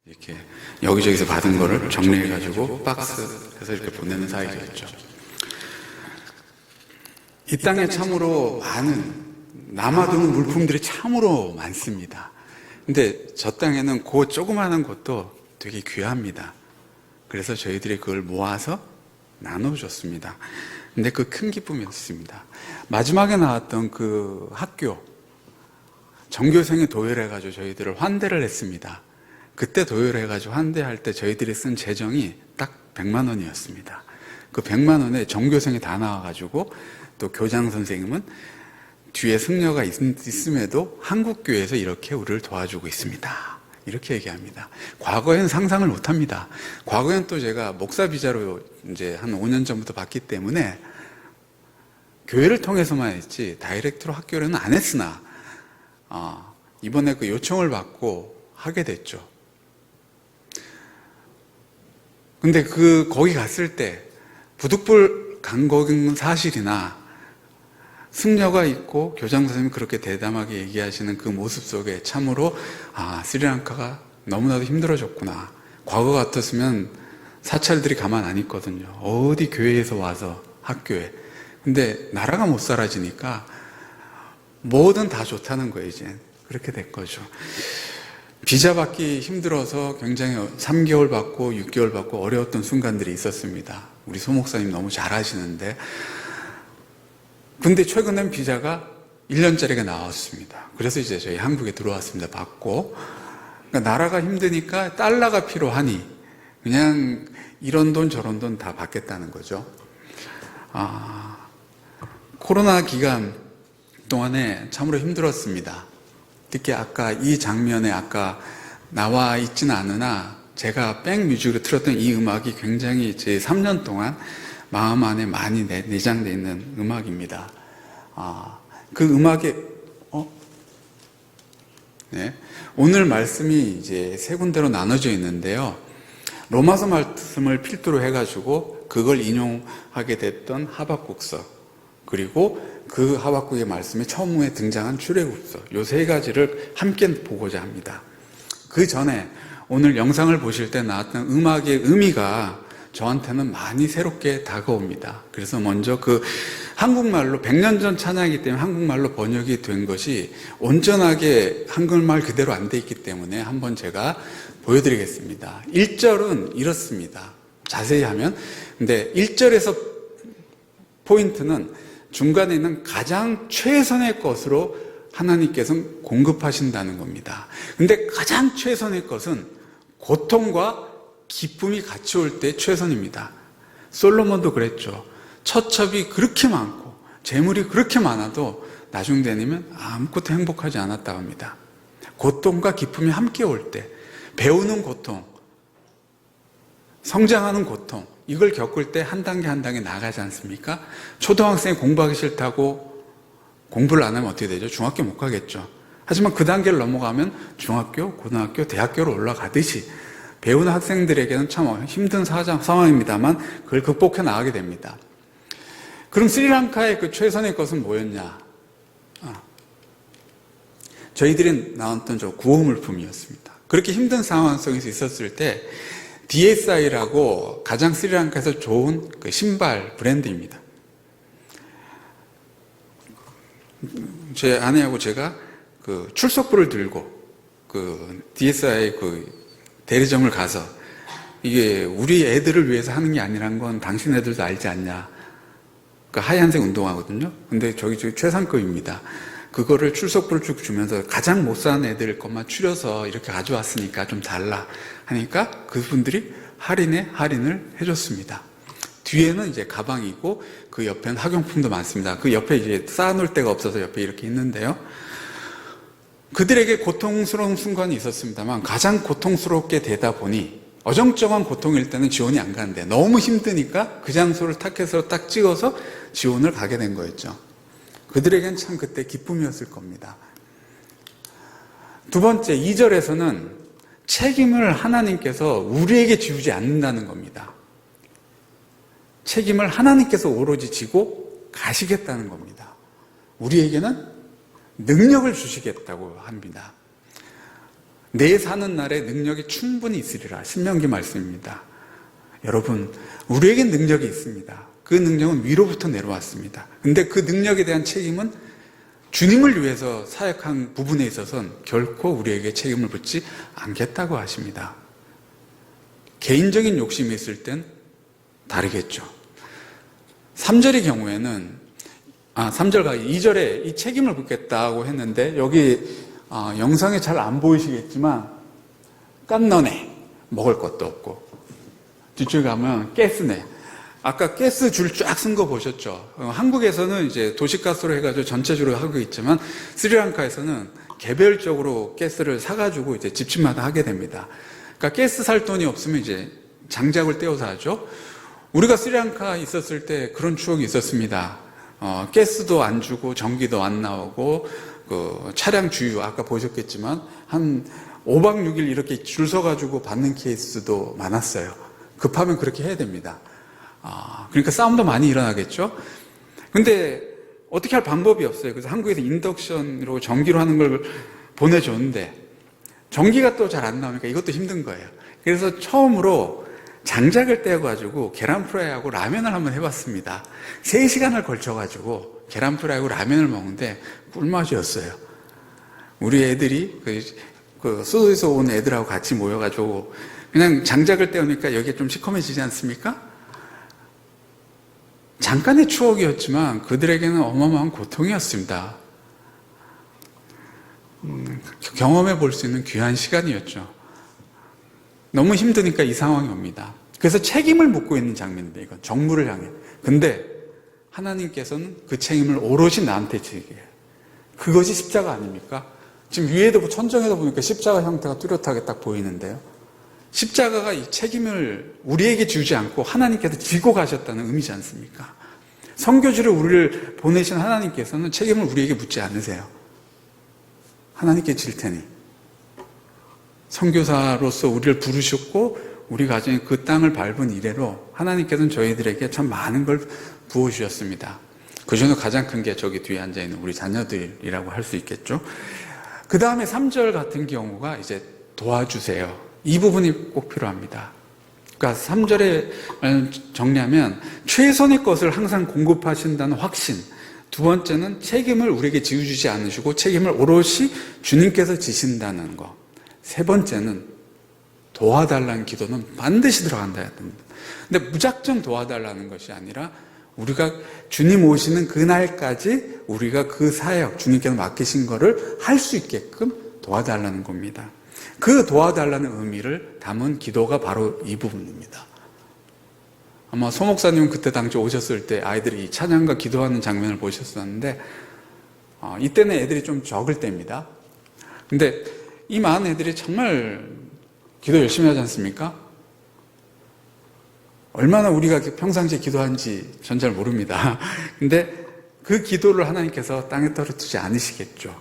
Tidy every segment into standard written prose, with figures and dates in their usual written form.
이렇게 여기저기서 받은 거를 정리해가지고 박스에서 이렇게 보내는 사이였죠. 이 땅에 참으로 많은 남아도는 물품들이 참으로 많습니다. 근데 저 땅에는 그 조그마한 것도 되게 귀합니다. 그래서 저희들이 그걸 모아서 나눠줬습니다. 근데 그 큰 기쁨이었습니다. 마지막에 나왔던 그 학교 전교생이 도회를 해가지고 저희들을 환대를 했습니다. 그때 도회를 해가지고 환대할 때 저희들이 쓴 재정이 딱 100만 원이었습니다. 그 100만 원에 전교생이 다 나와가지고 또 교장 선생님은 뒤에 승려가 있음에도 한국교회에서 이렇게 우리를 도와주고 있습니다. 이렇게 얘기합니다. 과거에는 상상을 못합니다. 과거에는 또 제가 목사 비자로 이제 한 5년 전부터 받기 때문에 교회를 통해서만 했지 다이렉트로 학교로는 안 했으나 이번에 그 요청을 받고 하게 됐죠. 근데 거기 갔을 때 부득불 간 거는 사실이나 승려가 있고 교장 선생님이 그렇게 대담하게 얘기하시는 그 모습 속에 참으로 스리랑카가 너무나도 힘들어졌구나. 과거 같았으면 사찰들이 가만 안 있거든요. 어디 교회에서 와서 학교에. 근데 나라가 못 사라지니까 뭐든 다 좋다는 거예요, 이제. 그렇게 된 거죠. 비자 받기 힘들어서 굉장히 3개월 받고 6개월 받고 어려웠던 순간들이 있었습니다. 우리 소 목사님 너무 잘 아시는데. 근데 최근엔 비자가 1년짜리가 나왔습니다. 그래서 이제 저희 한국에 들어왔습니다. 받고. 그러니까 나라가 힘드니까 달러가 필요하니 그냥 이런 돈 저런 돈 다 받겠다는 거죠. 코로나 기간 동안에 참으로 힘들었습니다. 특히 아까 이 장면에 아까 나와 있지는 않으나 제가 백뮤직으로 틀었던 이 음악이 굉장히 제 3년 동안 마음 안에 많이 내장되어 있는 음악입니다. 그 음악에 네. 오늘 말씀이 이제 세 군데로 나눠져 있는데요. 로마서 말씀을 필두로 해가지고 그걸 인용하게 됐던 하박국서, 그리고 그 하박국의 말씀에 처음에 등장한 출애굽서, 요 세 가지를 함께 보고자 합니다. 그 전에 오늘 영상을 보실 때 나왔던 음악의 의미가 저한테는 많이 새롭게 다가옵니다. 그래서 먼저 그 한국말로 100년 전 찬양이기 때문에 한국말로 번역이 된 것이 온전하게 한국말 그대로 안 돼 있기 때문에 한번 제가 보여드리겠습니다. 1절은 이렇습니다. 자세히 하면. 근데 1절에서 포인트는 중간에 있는 가장 최선의 것으로 하나님께서는 공급하신다는 겁니다. 근데 가장 최선의 것은 고통과 기쁨이 같이 올 때 최선입니다. 솔로몬도 그랬죠. 처첩이 그렇게 많고 재물이 그렇게 많아도 나중 되면 아무것도 행복하지 않았다고 합니다. 고통과 기쁨이 함께 올 때, 배우는 고통, 성장하는 고통, 이걸 겪을 때 한 단계 한 단계 나가지 않습니까? 초등학생이 공부하기 싫다고 공부를 안 하면 어떻게 되죠? 중학교 못 가겠죠. 하지만 그 단계를 넘어가면 중학교, 고등학교, 대학교로 올라가듯이 배우는 학생들에게는 참 힘든 상황입니다만 그걸 극복해 나가게 됩니다. 그럼 스리랑카의 그 최선의 것은 뭐였냐? 저희들이 나왔던 저 구호물품이었습니다. 그렇게 힘든 상황 속에서 있었을 때 DSI라고 가장 스리랑카에서 좋은 그 신발 브랜드입니다. 제 아내하고 제가 그 출석부를 들고 그 DSI 그 대리점을 가서 이게 우리 애들을 위해서 하는 게 아니란 건 당신 애들도 알지 않냐. 그 하얀색 운동화거든요. 근데 저기 최상급입니다. 그거를 출석부를 쭉 주면서 가장 못 사는 애들 것만 추려서 이렇게 가져왔으니까 좀 달라 하니까 그분들이 할인을 해줬습니다. 뒤에는 이제 가방이고 그 옆에는 학용품도 많습니다. 그 옆에 이제 쌓아놓을 데가 없어서 옆에 이렇게 있는데요. 그들에게 고통스러운 순간이 있었습니다만 가장 고통스럽게 되다 보니 어정쩡한 고통일 때는 지원이 안 가는데 너무 힘드니까 그 장소를 타켓으로 딱 찍어서 지원을 가게 된 거였죠. 그들에겐 참 그때 기쁨이었을 겁니다. 두 번째, 2절에서는 책임을 하나님께서 우리에게 지우지 않는다는 겁니다. 책임을 하나님께서 오로지 지고 가시겠다는 겁니다. 우리에게는 능력을 주시겠다고 합니다. 내 사는 날에 능력이 충분히 있으리라. 신명기 말씀입니다. 여러분, 우리에게 능력이 있습니다. 그 능력은 위로부터 내려왔습니다. 근데 그 능력에 대한 책임은 주님을 위해서 사역한 부분에 있어서는 결코 우리에게 책임을 묻지 않겠다고 하십니다. 개인적인 욕심이 있을 땐 다르겠죠. 3절의 경우에는 3절과 2절에 이 책임을 묻겠다고 했는데 여기 영상에 잘 안 보이시겠지만 깐너네, 먹을 것도 없고, 뒤쪽에 가면 가스네, 아까 가스 줄 쫙 쓴 거 보셨죠? 한국에서는 이제 도시가스로 해가지고 전체적으로 하고 있지만 스리랑카에서는 개별적으로 가스를 사가지고 이제 집집마다 하게 됩니다. 그러니까 가스 살 돈이 없으면 이제 장작을 떼어서 하죠. 우리가 스리랑카 있었을 때 그런 추억이 있었습니다. 가스도 안 주고 전기도 안 나오고 그 차량 주유 아까 보셨겠지만 한 5박 6일 이렇게 줄 서가지고 받는 케이스도 많았어요. 급하면 그렇게 해야 됩니다. 그러니까 싸움도 많이 일어나겠죠. 근데 어떻게 할 방법이 없어요. 그래서 한국에서 인덕션으로 전기로 하는 걸 보내줬는데 전기가 또 잘 안 나오니까 이것도 힘든 거예요. 그래서 처음으로 장작을 떼어가지고 계란 프라이하고 라면을 한번 해봤습니다. 3시간을 걸쳐가지고 계란 프라이하고 라면을 먹는데 꿀맛이었어요. 우리 애들이 그 수도에서 온 애들하고 같이 모여가지고 그냥 장작을 떼우니까 여기가 좀 시커매지지 않습니까? 잠깐의 추억이었지만 그들에게는 어마어마한 고통이었습니다. 경험해 볼 수 있는 귀한 시간이었죠. 너무 힘드니까 이 상황이 옵니다. 그래서 책임을 묻고 있는 장면인데, 이건 정부를 향해. 근데 하나님께서는 그 책임을 오롯이 나한테 지게. 그것이 십자가 아닙니까? 지금 위에도 천정에도 보니까 십자가 형태가 뚜렷하게 딱 보이는데요. 십자가가 이 책임을 우리에게 주지 않고 하나님께서 지고 가셨다는 의미지 않습니까? 선교주를 우리를 보내신 하나님께서는 책임을 우리에게 묻지 않으세요. 하나님께 질 테니. 선교사로서 우리를 부르셨고 우리 가정에 그 땅을 밟은 이래로 하나님께서는 저희들에게 참 많은 걸 부어주셨습니다. 그 중에 가장 큰 게 저기 뒤에 앉아있는 우리 자녀들이라고 할 수 있겠죠. 그 다음에 3절 같은 경우가 이제 도와주세요. 이 부분이 꼭 필요합니다. 그러니까 3절에 정리하면 최선의 것을 항상 공급하신다는 확신, 두 번째는 책임을 우리에게 지어주지 않으시고 책임을 오롯이 주님께서 지신다는 것, 세 번째는 도와달라는 기도는 반드시 들어간다. 근데 무작정 도와달라는 것이 아니라 우리가 주님 오시는 그날까지 우리가 그 사역, 주님께서 맡기신 거를 할 수 있게끔 도와달라는 겁니다. 그 도와달라는 의미를 담은 기도가 바로 이 부분입니다. 아마 소 목사님은 그때 당시 오셨을 때 아이들이 이 찬양과 기도하는 장면을 보셨었는데 이때는 애들이 좀 적을 때입니다. 근데 이 많은 애들이 정말 기도 열심히 하지 않습니까? 얼마나 우리가 평상시에 기도하는지 전 잘 모릅니다. 근데 그 기도를 하나님께서 땅에 떨어뜨리지 않으시겠죠.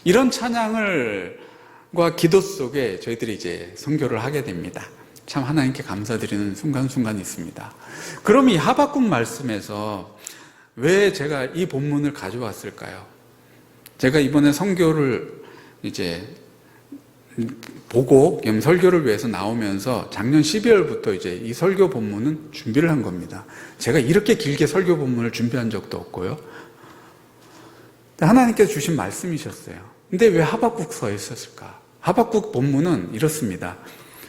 이런 찬양과 기도 속에 저희들이 이제 선교를 하게 됩니다. 참 하나님께 감사드리는 순간순간이 있습니다. 그럼 이 하박국 말씀에서 왜 제가 이 본문을 가져왔을까요? 제가 이번에 선교를 이제 보고 설교를 위해서 나오면서 작년 12월부터 이제 이 설교 본문은 준비를 한 겁니다. 제가 이렇게 길게 설교 본문을 준비한 적도 없고요. 하나님께서 주신 말씀이셨어요. 근데 왜 하박국서에 있었을까? 하박국 본문은 이렇습니다.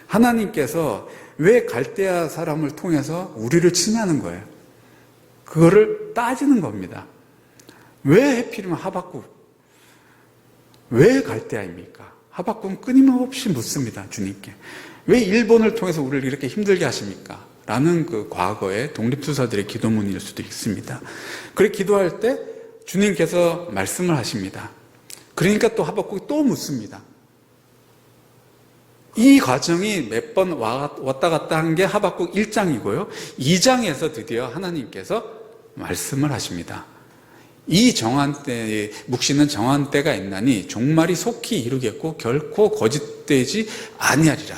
하나님께서 왜 갈대아 사람을 통해서 우리를 침해하는 거예요? 그거를 따지는 겁니다. 왜 하필이면 하박국? 왜 갈대아입니까? 하박국은 끊임없이 묻습니다. 주님께. 왜 일본을 통해서 우리를 이렇게 힘들게 하십니까? 라는 그 과거의 독립투사들의 기도문일 수도 있습니다. 그렇게 기도할 때 주님께서 말씀을 하십니다. 그러니까 또 하박국이 또 묻습니다. 이 과정이 몇 번 왔다 갔다 한 게 하박국 1장이고요. 2장에서 드디어 하나님께서 말씀을 하십니다. 이 정한 때에 묵시는 정한 때가 있나니 종말이 속히 이루겠고 결코 거짓되지 아니하리라.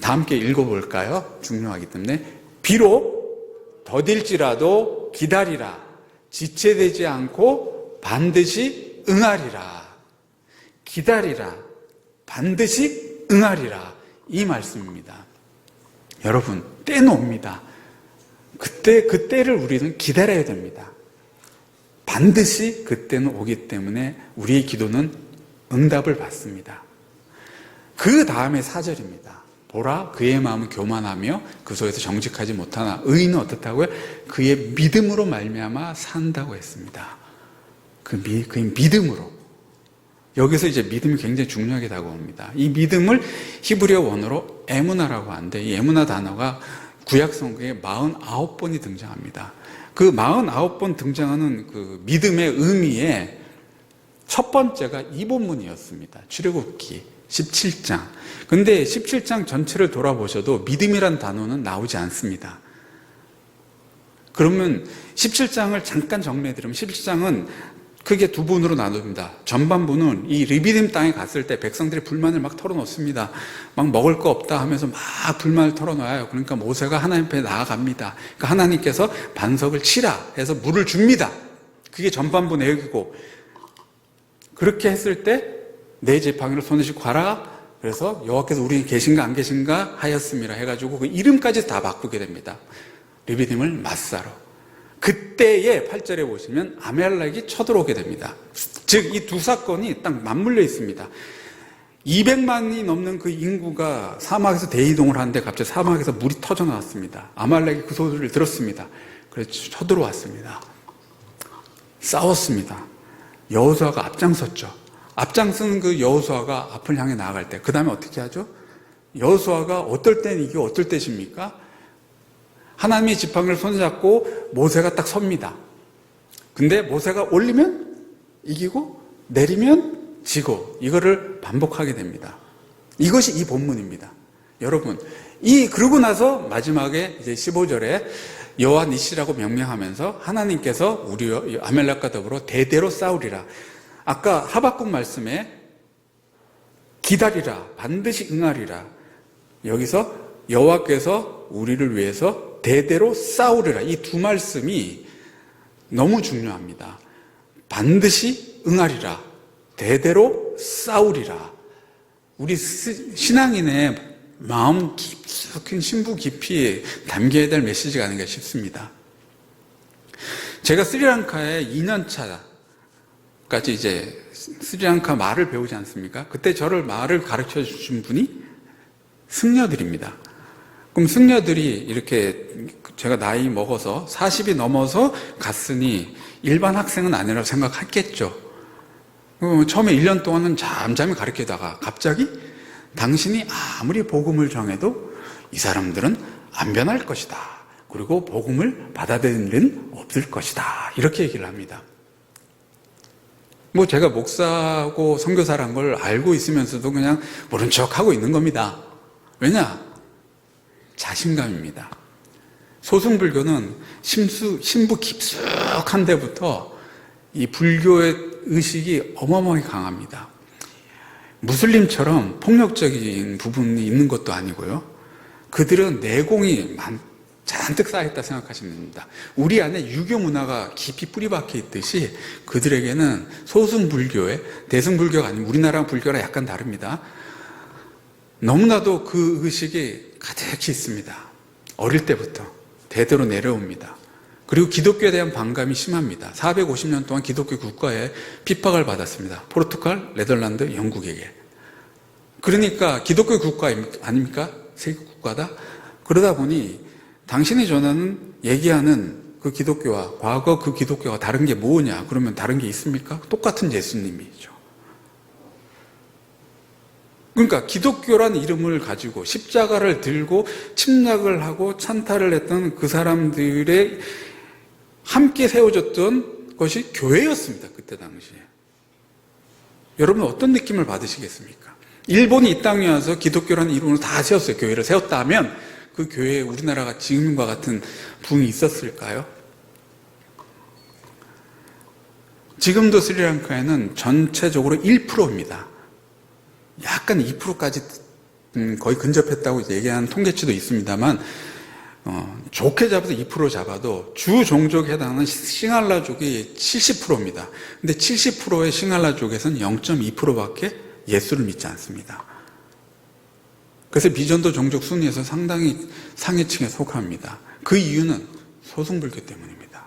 다 함께 읽어볼까요? 중요하기 때문에 비록 더딜지라도 기다리라. 지체되지 않고 반드시 응하리라. 기다리라. 반드시 응하리라. 이 말씀입니다. 여러분, 때는 옵니다. 그 때를 우리는 기다려야 됩니다. 반드시 그때는 오기 때문에 우리의 기도는 응답을 받습니다. 그 다음에 4절입니다. 보라, 그의 마음은 교만하며 그 속에서 정직하지 못하나 의인은 어떻다고요? 그의 믿음으로 말미암아 산다고 했습니다. 그의 믿음으로. 여기서 이제 믿음이 굉장히 중요하게 다가옵니다. 이 믿음을 히브리어 원어로 에무나라고 하는데, 이 에무나 단어가 구약 성경에 49번이 등장합니다. 그 49번 등장하는 그 믿음의 의미에 첫 번째가 이 본문이었습니다. 출애굽기 17장. 근데 17장 전체를 돌아보셔도 믿음이란 단어는 나오지 않습니다. 그러면 17장을 잠깐 정리해드리면 17장은 크게 두 부분으로 나눕니다. 전반부는 이 르비딤 땅에 갔을 때 백성들이 불만을 막 털어놓습니다. 막 먹을 거 없다 하면서 막 불만을 털어놔요. 그러니까 모세가 하나님 앞에 나아갑니다. 그러니까 하나님께서 반석을 치라 해서 물을 줍니다. 그게 전반부 내용이고, 그렇게 했을 때 내 지팡이를 손에 쥐고 가라. 그래서 여호와께서 우리 계신가 안 계신가 하였음이라 해가지고 그 이름까지 다 바꾸게 됩니다. 르비딤을 마사로. 그때의 8절에 보시면 아말렉이 쳐들어오게 됩니다. 즉 이 두 사건이 딱 맞물려 있습니다. 200만이 넘는 그 인구가 사막에서 대이동을 하는데 갑자기 사막에서 물이 터져 나왔습니다. 아말렉이 그 소리를 들었습니다. 그래서 쳐들어왔습니다. 싸웠습니다. 여호수아가 앞장섰죠. 앞장선 그 여호수아가 앞을 향해 나아갈 때, 그 다음에 어떻게 하죠? 여호수아가 어떨 때는 이게 어떨 때십니까? 하나님의 지팡이를 손에 잡고 모세가 딱 섭니다. 근데 모세가 올리면 이기고 내리면 지고, 이거를 반복하게 됩니다. 이것이 이 본문입니다. 여러분, 그러고 나서 마지막에 이제 15절에 여호와 니시라고 명명하면서 하나님께서 우리 아말렉과 더불어 대대로 싸우리라. 아까 하박국 말씀에 기다리라, 반드시 응하리라. 여기서 여호와께서 우리를 위해서 대대로 싸우리라. 이 두 말씀이 너무 중요합니다. 반드시 응하리라, 대대로 싸우리라. 우리 신앙인의 마음 깊숙한 심부 깊이 담겨야 될 메시지가 아닌가 싶습니다. 제가 스리랑카에 2년차까지 이제 스리랑카 말을 배우지 않습니까? 그때 저를 말을 가르쳐 주신 분이 승려들입니다. 그럼 승려들이 이렇게 제가 나이 먹어서 40이 넘어서 갔으니 일반 학생은 아니라고 생각했겠죠. 처음에 1년 동안은 잠잠히 가르치다가 갑자기 당신이 아무리 복음을 정해도 이 사람들은 안 변할 것이다. 그리고 복음을 받아들이는 일은 없을 것이다. 이렇게 얘기를 합니다. 제가 목사고 선교사란 걸 알고 있으면서도 그냥 모른 척 하고 있는 겁니다. 왜냐? 자신감입니다. 소승불교는 신부 깊숙한 데부터 이 불교의 의식이 어마어마하게 강합니다. 무슬림처럼 폭력적인 부분이 있는 것도 아니고요. 그들은 내공이 잔뜩 쌓여있다 생각하시면 됩니다. 우리 안에 유교 문화가 깊이 뿌리박혀 있듯이 그들에게는 소승불교의, 대승불교가 아니면 우리나라 불교랑 약간 다릅니다. 너무나도 그 의식이 가득히 있습니다. 어릴 때부터 대대로 내려옵니다. 그리고 기독교에 대한 반감이 심합니다. 450년 동안 기독교 국가에 핍박을 받았습니다. 포르투갈, 네덜란드, 영국에게. 그러니까 기독교 국가 아닙니까? 세계 국가다. 그러다 보니 당신이 전하는 얘기하는 그 기독교와 과거 그 기독교가 다른 게 뭐냐? 그러면 다른 게 있습니까? 똑같은 예수님이죠. 그러니까 기독교란 이름을 가지고 십자가를 들고 침략을 하고 찬탈을 했던 그 사람들의 함께 세워졌던 것이 교회였습니다. 그때 당시에. 여러분 어떤 느낌을 받으시겠습니까? 일본이 이 땅에 와서 기독교라는 이름으로 다 세웠어요. 교회를 세웠다면 그 교회에 우리나라가 지금과 같은 부흥이 있었을까요? 지금도 스리랑카에는 전체적으로 1%입니다. 약간 2%까지 거의 근접했다고 얘기하는 통계치도 있습니다만 좋게 잡아서 2% 잡아도 주 종족에 해당하는 싱할라족이 70%입니다. 근데 70%의 싱할라족에서는 0.2%밖에 예수를 믿지 않습니다. 그래서 미전도 종족 순위에서 상당히 상위층에 속합니다. 그 이유는 소승불교 때문입니다.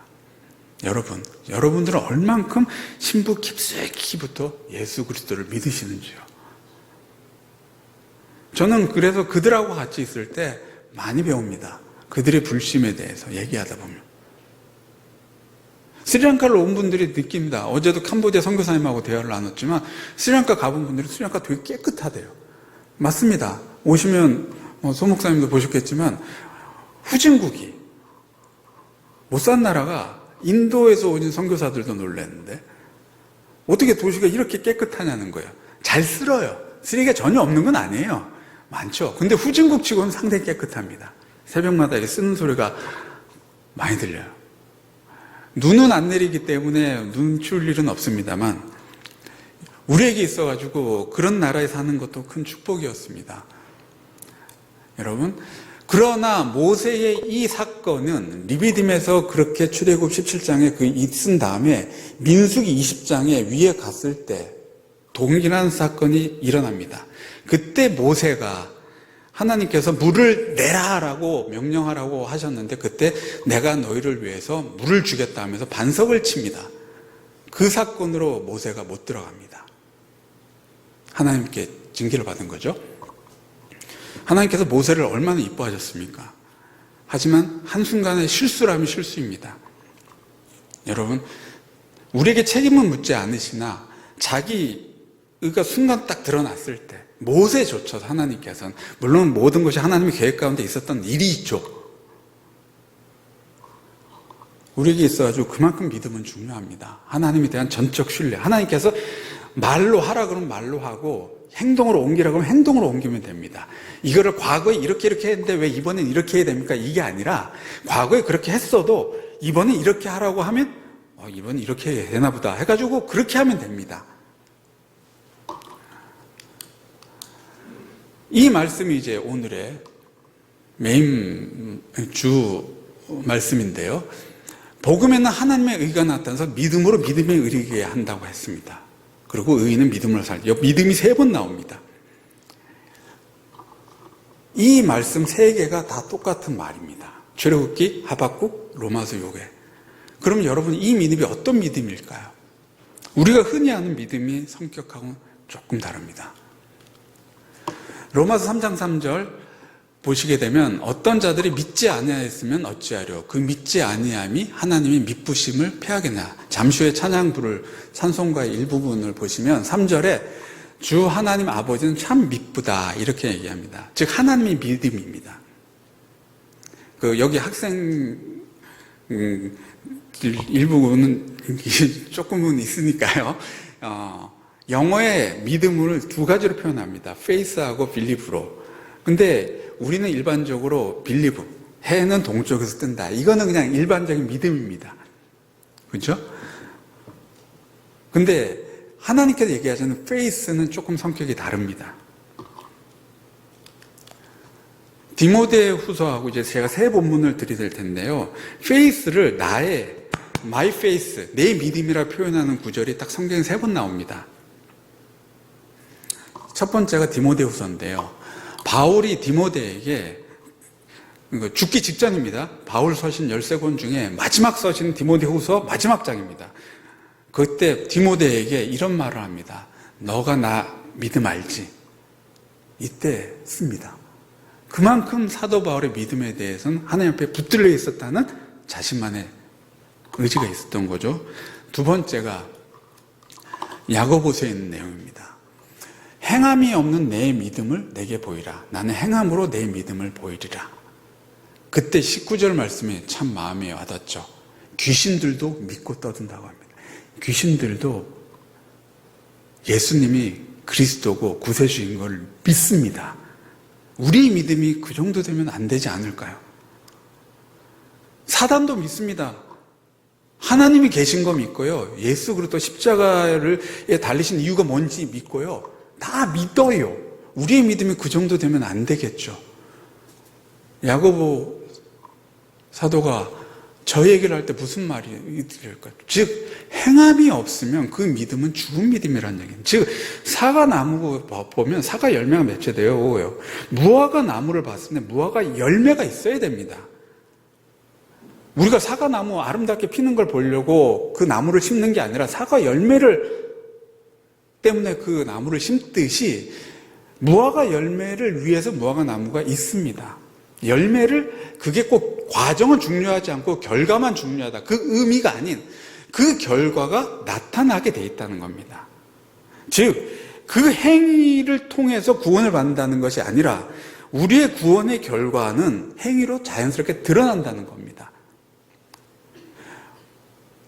여러분들은 얼만큼 신부 깊숙이부터 예수 그리스도를 믿으시는지요. 저는 그래서 그들하고 같이 있을 때 많이 배웁니다. 그들의 불심에 대해서 얘기하다 보면. 스리랑카를 온 분들이 느낍니다. 어제도 캄보디아 선교사님하고 대화를 나눴지만 스리랑카 가본 분들이 스리랑카 되게 깨끗하대요. 맞습니다. 오시면 소 목사님도 보셨겠지만 후진국이 못 산 나라가 인도에서 오신 선교사들도 놀랐는데 어떻게 도시가 이렇게 깨끗하냐는 거예요. 잘 쓸어요. 쓰레기가 전혀 없는 건 아니에요. 많죠. 근데 후진국 치고는 상당히 깨끗합니다. 새벽마다 이렇게 쓰는 소리가 많이 들려요. 눈은 안 내리기 때문에 눈 치울 일은 없습니다만 우리에게 있어가지고 그런 나라에 사는 것도 큰 축복이었습니다. 여러분, 그러나 모세의 이 사건은 리비딤에서 그렇게 출애굽 17장에 쓴 다음에 민수기 20장에 위에 갔을 때 동일한 사건이 일어납니다. 그때 모세가 하나님께서 물을 내라라고 명령하라고 하셨는데 그때 내가 너희를 위해서 물을 주겠다 하면서 반석을 칩니다. 그 사건으로 모세가 못 들어갑니다. 하나님께 징계를 받은 거죠. 하나님께서 모세를 얼마나 이뻐하셨습니까? 하지만 한순간에 실수라면 실수입니다. 여러분, 우리에게 책임은 묻지 않으시나 자기가 순간 딱 드러났을 때 모세조차 하나님께서는 물론 모든 것이 하나님의 계획 가운데 있었던 일이 있죠. 우리에게 있어가지고 그만큼 믿음은 중요합니다. 하나님에 대한 전적 신뢰. 하나님께서 말로 하라 그러면 말로 하고 행동으로 옮기라 그러면 행동으로 옮기면 됩니다. 이거를 과거에 이렇게 했는데 왜 이번엔 이렇게 해야 됩니까? 이게 아니라 과거에 그렇게 했어도 이번엔 이렇게 하라고 하면 이번엔 이렇게 해야 되나 보다 해가지고 그렇게 하면 됩니다. 이 말씀이 이제 오늘의 메인 주 말씀인데요. 복음에는 하나님의 의가 나타나서 믿음으로 믿음에 이르게 한다고 했습니다. 그리고 의인은 믿음으로 살죠. 믿음이 3번 나옵니다. 이 말씀 3개가 다 똑같은 말입니다. 출애굽기, 하박국, 로마서 요괴. 그럼 여러분 이 믿음이 어떤 믿음일까요? 우리가 흔히 아는 믿음의 성격하고는 조금 다릅니다. 로마서 3장 3절 보시게 되면 어떤 자들이 믿지 아니하였으면 어찌하려 그 믿지 아니함이 하나님의 미쁘심을 패하겠냐. 잠시 후에 찬양 부를 찬송가의 일부분을 보시면 3절에 주 하나님 아버지는 참 미쁘다 이렇게 얘기합니다. 즉 하나님의 믿음입니다. 여기 학생 일부분은 조금은 있으니까요. 영어의 믿음을 2가지로 표현합니다. faith하고 believe로. 근데 우리는 일반적으로 believe, 해는 동쪽에서 뜬다. 이거는 그냥 일반적인 믿음입니다. 그렇죠? 근데 하나님께서 얘기하시는 faith는 조금 성격이 다릅니다. 디모데후서하고 이제 제가 새 본문을 드릴 텐데요. faith를 나의 my faith, 내 믿음이라 표현하는 구절이 딱 성경에 3번 나옵니다. 첫 번째가 디모데후서인데요. 바울이 디모데에게 죽기 직전입니다. 바울 서신 13권 중에 마지막 서신 디모데후서 마지막 장입니다. 그때 디모데에게 이런 말을 합니다. 너가 나 믿음 알지? 이때 씁니다. 그만큼 사도 바울의 믿음에 대해서는 하나님 앞에 붙들려 있었다는 자신만의 의지가 있었던 거죠. 2번째가 야고보서에 있는 내용입니다. 행함이 없는 내 믿음을 내게 보이라. 나는 행함으로 내 믿음을 보이리라. 그때 19절 말씀이 참 마음에 와닿죠. 귀신들도 믿고 떠든다고 합니다. 귀신들도 예수님이 그리스도고 구세주인 걸 믿습니다. 우리의 믿음이 그 정도 되면 안 되지 않을까요? 사단도 믿습니다. 하나님이 계신 거 믿고요. 예수 그리스도 십자가에 달리신 이유가 뭔지 믿고요. 다 믿어요. 우리의 믿음이 그 정도 되면 안 되겠죠. 야고보 사도가 저 얘기를 할 때 무슨 말이 들릴까요? 즉 행함이 없으면 그 믿음은 죽은 믿음이라는 얘기예요. 즉 사과 나무 보면 사과 열매가 맺혀져요. 무화과 나무를 봤을 때 무화과 열매가 있어야 됩니다. 우리가 사과 나무 아름답게 피는 걸 보려고 그 나무를 심는 게 아니라 사과 열매를 때문에 그 나무를 심듯이 무화과 열매를 위해서 무화과 나무가 있습니다. 열매를, 그게 꼭 과정은 중요하지 않고 결과만 중요하다. 그 의미가 아닌 그 결과가 나타나게 돼 있다는 겁니다. 즉, 그 행위를 통해서 구원을 받는다는 것이 아니라 우리의 구원의 결과는 행위로 자연스럽게 드러난다는 겁니다.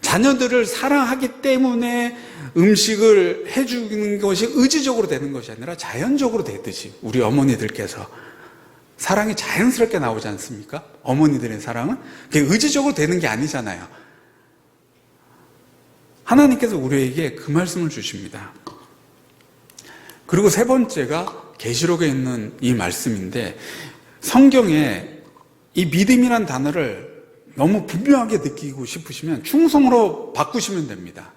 자녀들을 사랑하기 때문에 음식을 해주는 것이 의지적으로 되는 것이 아니라 자연적으로 되듯이 우리 어머니들께서 사랑이 자연스럽게 나오지 않습니까? 어머니들의 사랑은 그게 의지적으로 되는 게 아니잖아요. 하나님께서 우리에게 그 말씀을 주십니다. 그리고 세 번째가 계시록에 있는 이 말씀인데, 성경에 이 믿음이란 단어를 너무 분명하게 느끼고 싶으시면 충성으로 바꾸시면 됩니다.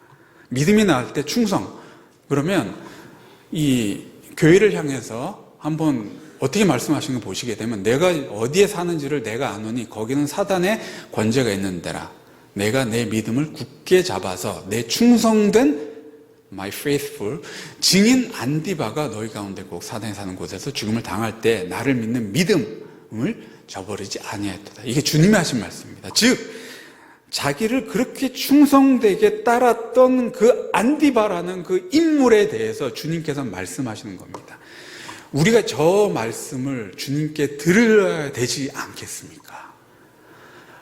믿음이 나올 때 충성. 그러면 이 교회를 향해서 한번 어떻게 말씀하시는 거 보시게 되면, 내가 어디에 사는지를 내가 아노니 거기는 사단의 권세가 있는 데라. 내가 내 믿음을 굳게 잡아서 내 충성된 my faithful 증인 안디바가 너희 가운데 꼭 사단에 사는 곳에서 죽음을 당할 때 나를 믿는 믿음을 저버리지 아니하였도다. 이게 주님이 하신 말씀입니다. 즉 자기를 그렇게 충성되게 따랐던 그 안디바라는 그 인물에 대해서 주님께서 말씀하시는 겁니다. 우리가 저 말씀을 주님께 들어야 되지 않겠습니까?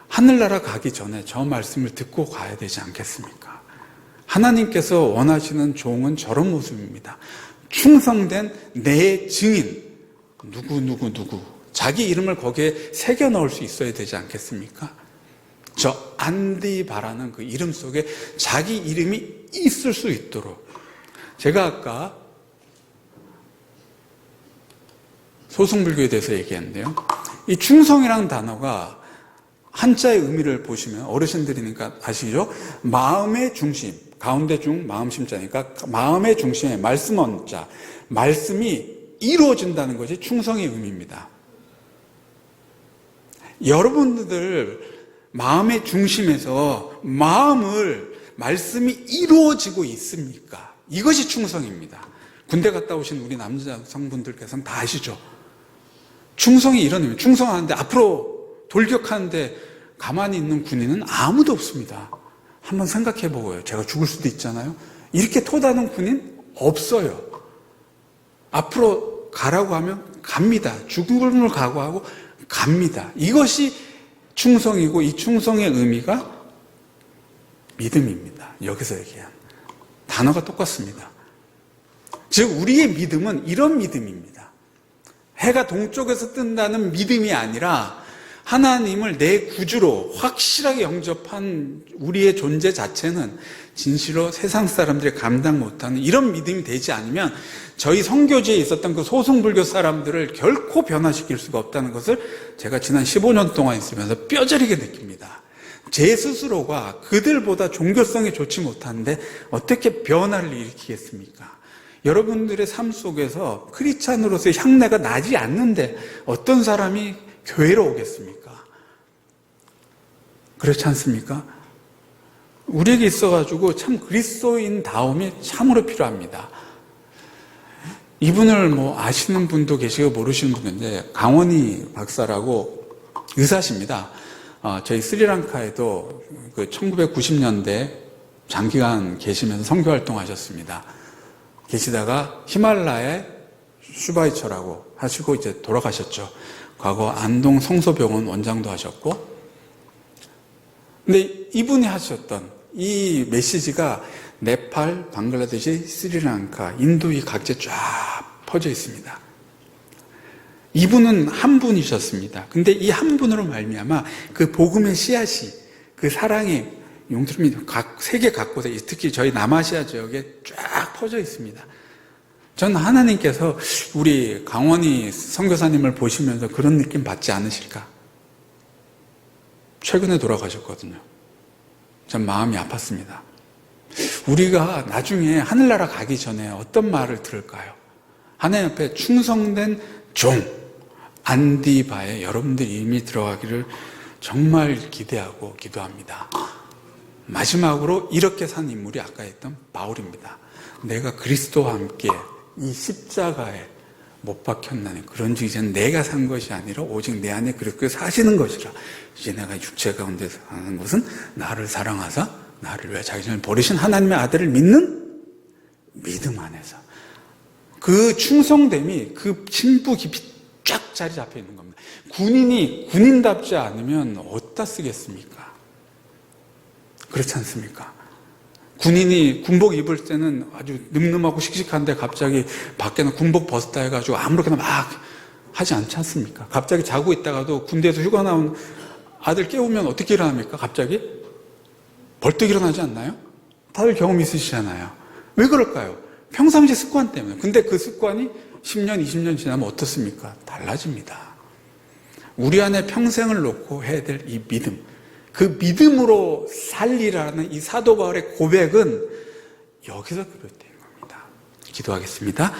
하늘나라 가기 전에 저 말씀을 듣고 가야 되지 않겠습니까? 하나님께서 원하시는 종은 저런 모습입니다. 충성된 내 증인, 누구 자기 이름을 거기에 새겨 넣을 수 있어야 되지 않겠습니까? 저 안디바라는 그 이름 속에 자기 이름이 있을 수 있도록. 제가 아까 소승불교에 대해서 얘기했는데요, 이 충성이라는 단어가 한자의 의미를 보시면 어르신들이니까 아시죠? 마음의 중심, 가운데 중 마음 심자니까 마음의 중심에 말씀 원자, 말씀이 이루어진다는 것이 충성의 의미입니다. 여러분들 마음의 중심에서 말씀이 이루어지고 있습니까? 이것이 충성입니다. 군대 갔다 오신 우리 남자 성분들께서는 다 아시죠? 충성이 이런 의미, 충성하는데 앞으로 돌격하는데 가만히 있는 군인은 아무도 없습니다. 한번 생각해 보고요. 제가 죽을 수도 있잖아요. 이렇게 토다는 군인 없어요. 앞으로 가라고 하면 갑니다. 죽음을 각오하고 갑니다. 이것이 충성이고, 이 충성의 의미가 믿음입니다. 여기서 얘기한 단어가 똑같습니다. 즉 우리의 믿음은 이런 믿음입니다. 해가 동쪽에서 뜬다는 믿음이 아니라 하나님을 내 구주로 확실하게 영접한 우리의 존재 자체는 진실로 세상 사람들이 감당 못하는 이런 믿음이 되지 않으면 저희 선교지에 있었던 그 소승불교 사람들을 결코 변화시킬 수가 없다는 것을 제가 지난 15년 동안 있으면서 뼈저리게 느낍니다. 제 스스로가 그들보다 종교성이 좋지 못한데 어떻게 변화를 일으키겠습니까? 여러분들의 삶 속에서 크리스찬으로서의 향내가 나지 않는데 어떤 사람이 교회로 오겠습니까? 그렇지 않습니까? 우리에게 있어가지고 참 그리스도인다움이 참으로 필요합니다. 이분을 아시는 분도 계시고 모르시는 분도 있는데, 강원희 박사라고 의사십니다. 저희 스리랑카에도 그 1990년대 장기간 계시면서 선교활동 하셨습니다. 계시다가 히말라야 슈바이처라고 하시고 이제 돌아가셨죠. 과거 안동 성소병원 원장도 하셨고. 근데 이분이 하셨던 이 메시지가 네팔, 방글라데시, 스리랑카, 인도 이 각지에 쫙 퍼져 있습니다. 이분은 한 분이셨습니다. 근데 이 한 분으로 말미암아 그 복음의 씨앗이, 그 사랑의 용트름이 세계 각곳에, 특히 저희 남아시아 지역에 쫙 퍼져 있습니다. 저는 하나님께서 우리 강원희 선교사님을 보시면서 그런 느낌 받지 않으실까? 최근에 돌아가셨거든요. 참 마음이 아팠습니다. 우리가 나중에 하늘나라 가기 전에 어떤 말을 들을까요? 하나님 앞에 충성된 종, 안디바에 여러분들이 이미 들어가기를 정말 기대하고 기도합니다. 마지막으로 이렇게 산 인물이 아까 했던 바울입니다. 내가 그리스도와 함께 이 십자가에 못 박혔나니 그런즉 이제는 내가 산 것이 아니라 오직 내 안에 그리스도가 사시는 것이라. 이제 내가 육체 가운데 사는 것은 나를 사랑하사 나를 위해 자기 전에 버리신 하나님의 아들을 믿는 믿음 안에서 그 충성됨이 그 심부 깊이 쫙 자리 잡혀 있는 겁니다. 군인이 군인답지 않으면 어디다 쓰겠습니까? 그렇지 않습니까? 군인이 군복 입을 때는 아주 늠름하고 씩씩한데 갑자기 밖에는 군복 벗었다 해가지고 아무렇게나 막 하지 않지 않습니까? 갑자기 자고 있다가도 군대에서 휴가 나온 아들 깨우면 어떻게 일어납니까? 갑자기? 벌떡 일어나지 않나요? 다들 경험 있으시잖아요. 왜 그럴까요? 평상시 습관 때문에. 근데 그 습관이 10년, 20년 지나면 어떻습니까? 달라집니다. 우리 안에 평생을 놓고 해야 될 이 믿음, 그 믿음으로 살리라는 이 사도 바울의 고백은 여기서 비롯된 겁니다. 기도하겠습니다.